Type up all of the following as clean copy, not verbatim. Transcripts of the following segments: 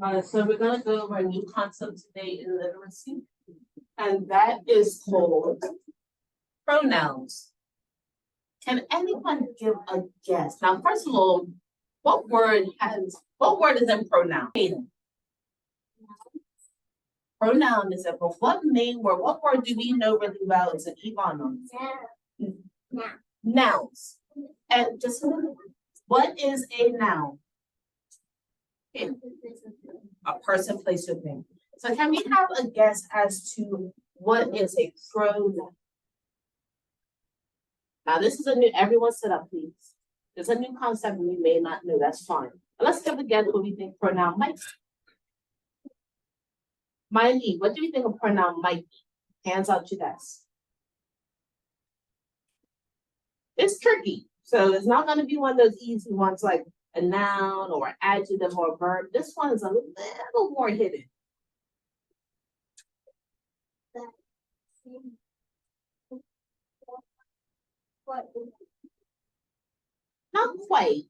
So we're going to go over a new concept today in literacy, and that is called pronouns. Can anyone give a guess? Now, first of all, what word is in pronoun? Pronoun is it, but what word do we know really well is an Ivana? Nouns. And just what is a noun? A person, place, or thing. So can we have a guess as to what is a pronoun? Now this is a new, everyone sit up please. There's a new concept we may not know, that's fine. But let's give again what we think pronoun might be. Miley, what do you think a pronoun might be? Hands out your desk. It's tricky. So it's not going to be one of those easy ones like a noun or an adjective or a verb. This one is a little more hidden. Not quite.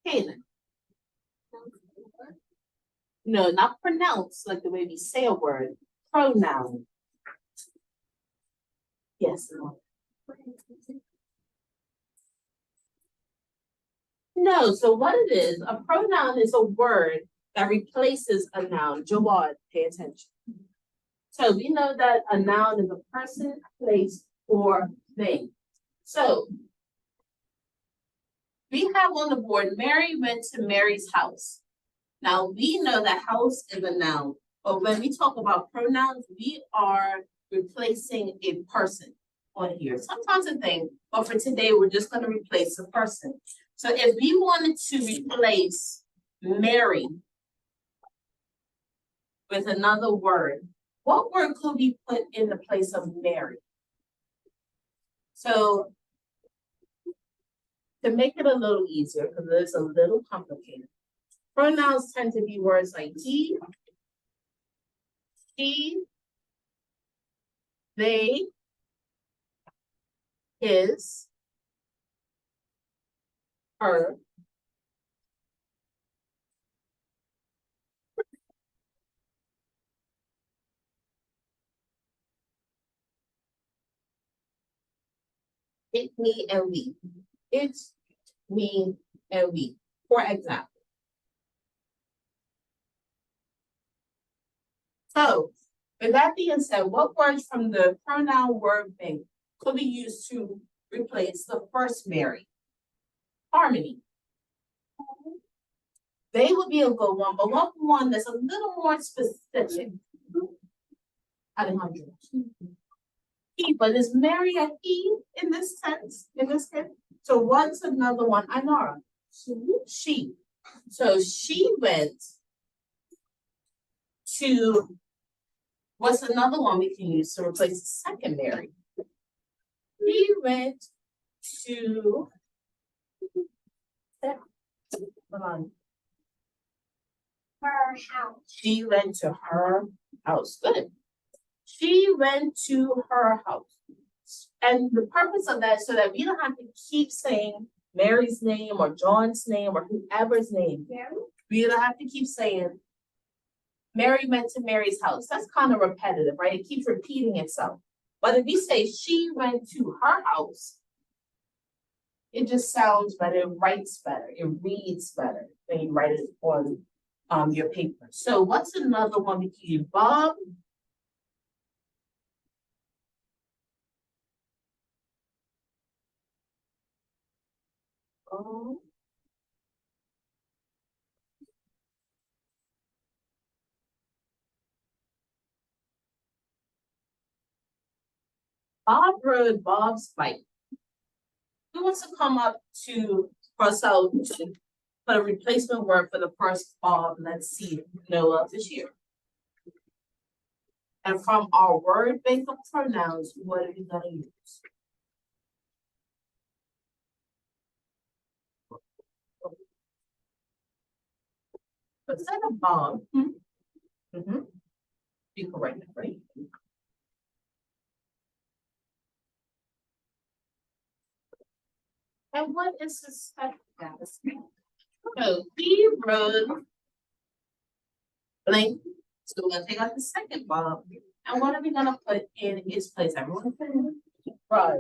Hayden. No, not pronounced like the way we say a word. Pronoun. Yes. No, so what it is, a pronoun is a word that replaces a noun. Jawad, pay attention. So we know that a noun is a person, place, or thing. So we have on the board, Mary went to Mary's house. Now we know that house is a noun, but when we talk about pronouns, we are replacing a person on here. Sometimes a thing, but for today, we're just going to replace a person. So if we wanted to replace Mary with another word, what word could we put in the place of Mary? So to make it a little easier, because it's a little complicated, pronouns tend to be words like he, she, they, his, her, it, me, and we. It, me, and we, for example. So, with that being said, what words from the pronoun word bank could be used to replace the first Mary? Harmony. They would be a good one, but what one that's a little more specific? Alejandro. He, but is Mary a he in this sense? In this case? So what's another one? Inara. She. So she went to, what's another one we can use to replace the second Mary? He went to, hold on. Her house. She went to her house. Good. She went to her house. And the purpose of that is so that we don't have to keep saying Mary's name or John's name or whoever's name. Mary? We don't have to keep saying Mary went to Mary's house. That's kind of repetitive, right? It keeps repeating itself. But if we say she went to her house, it just sounds better, it writes better, it reads better when you write it on your paper. So what's another one we can use? Bob. Bob rode Bob's bike. Who wants to come up to cross out to put a replacement word for the first Bob? Let's see if you know of this year. And from our word bank of pronouns, what are we going to use? Instead of Bob, be correct, right? And what is his second? So he rode Blank. So we're gonna take out the second Bob. And what are we gonna put in its place? Everyone put in right.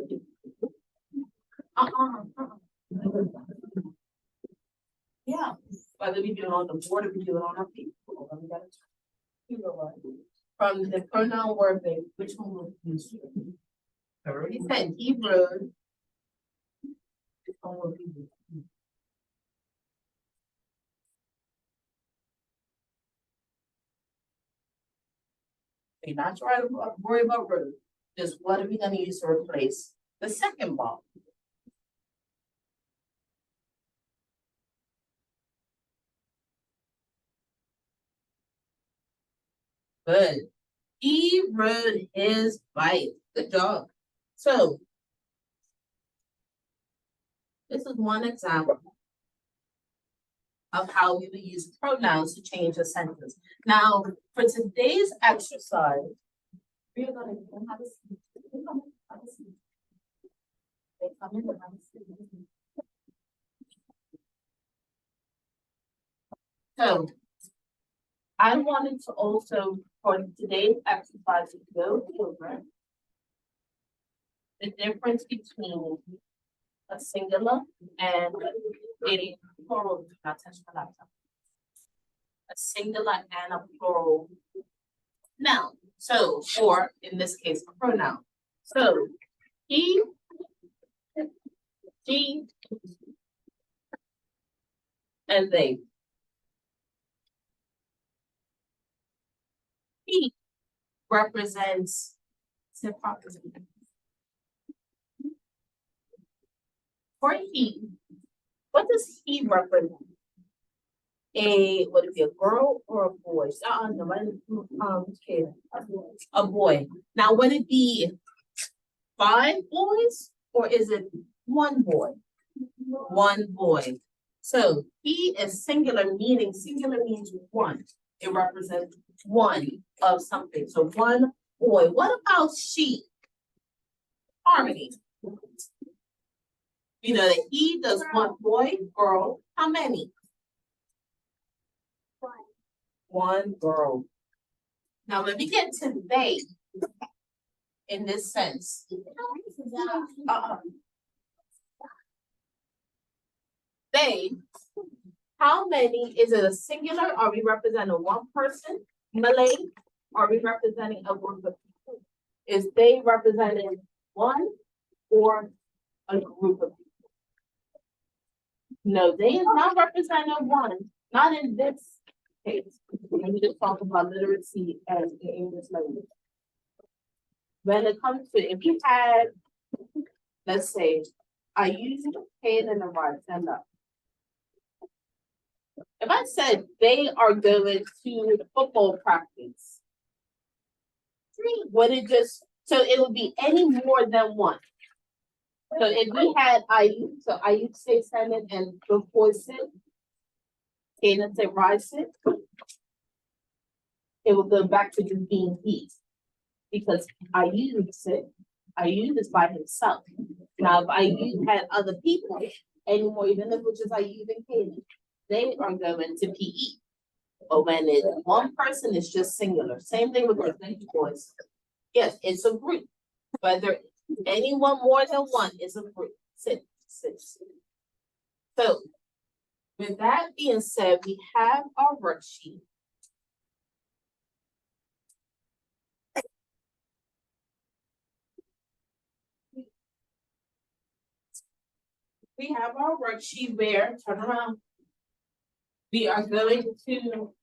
Yeah. Whether we do it on the board or we do it on our paper. We gotta from the pronoun word base, which one will we use? I already said he rode. Which one will we use? Okay, not trying to worry about road. Just what are we gonna use to replace the second ball? Good. He rode his bike. Good job. So this is one example of how we would use pronouns to change a sentence. Now, for today's exercise, we are going to have a seat. Have a seat. They come in and have a seat. So, I wanted to also, for today's exercise, go over the difference between a singular and a plural. Not touch my laptop. A singular and a plural noun. So, or in this case, a pronoun. So, he, she, and they. He represents property. For he, what does he represent? Would it be a girl or a boy? Okay, a boy. Now, would it be 5 boys or is it 1 boy? 1 boy. So he is singular, meaning singular means 1. It represents 1 of something. So 1 boy. What about she? Harmony. You know that he does 1 boy, girl. How many? 1 girl. Now let me get to they in this sense. They, how many, is it a singular? Are we representing 1 person? Malay? Are we representing a group of people? Is they representing 1 or a group of people? No, they is not representing 1. Not in this case. Let me just talk about literacy as the English language. When it comes to, if you had, let's say, I use paid and the right, stand up. If I said they are going to the football practice, would it just, so it would be any more than 1. So if we had IU, so IU say Simon and before sit, Kaden say rise sit, it will go back to just being he. Because IU sit, IU is by himself. Now if IU had other people anymore, even if it was just IU and Kaden, they are going to PE. But when it's 1 person, it's just singular. Same thing with girls. Thank you, boys. Yes, it's a group. Whether anyone more than 1 is a group. Sit. So, with that being said, we have our worksheet. We have our worksheet where, turn around. We are going to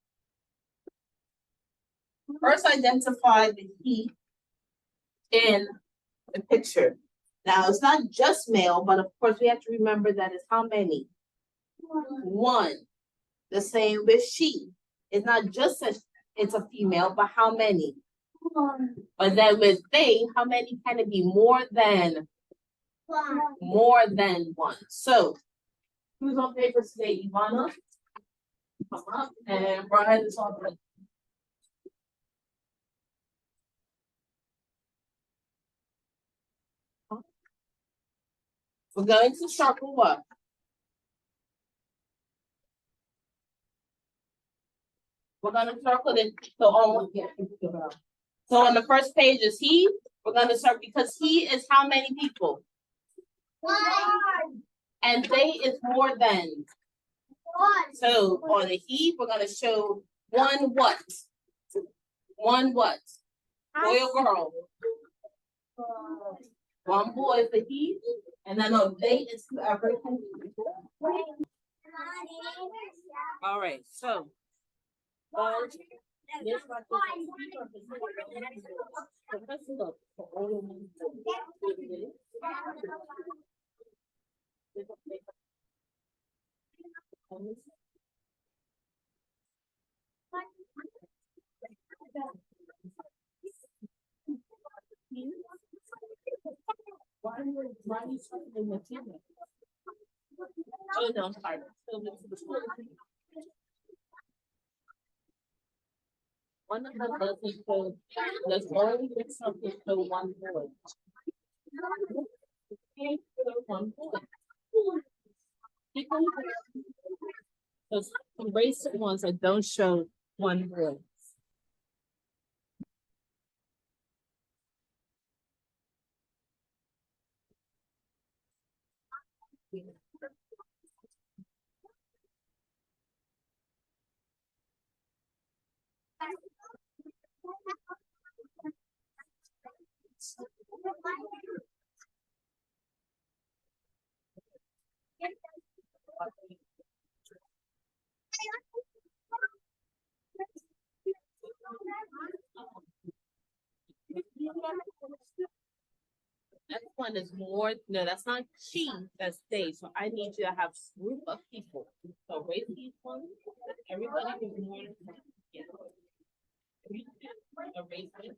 first identify the he in the picture. Now, it's not just male, but of course, we have to remember that it's how many? 1. The same with she. It's not just it's a female, but how many? 1. But then with they, how many can it be? More than 1. More than 1. So, who's on paper today? Ivana? Come up. And Brian is on the we're going to circle what? We're gonna circle it, so almost, yeah. So on the first page is he, we're gonna circle, because he is how many people? And they is more than. So on the he, we're gonna show one what? One what? Boy or girl? One boy is the he, and then on they is whoever. All right, so. Why are you talking the team? Oh, no, I'm sorry. One of them doesn't show, there's only been something show one boy. Okay, so one boy. Those racist ones that don't show one boy. That one is more, no, that's not she, that's they. So I need you to have a group of people. So raise these ones, everybody is more. Yeah. Erase it.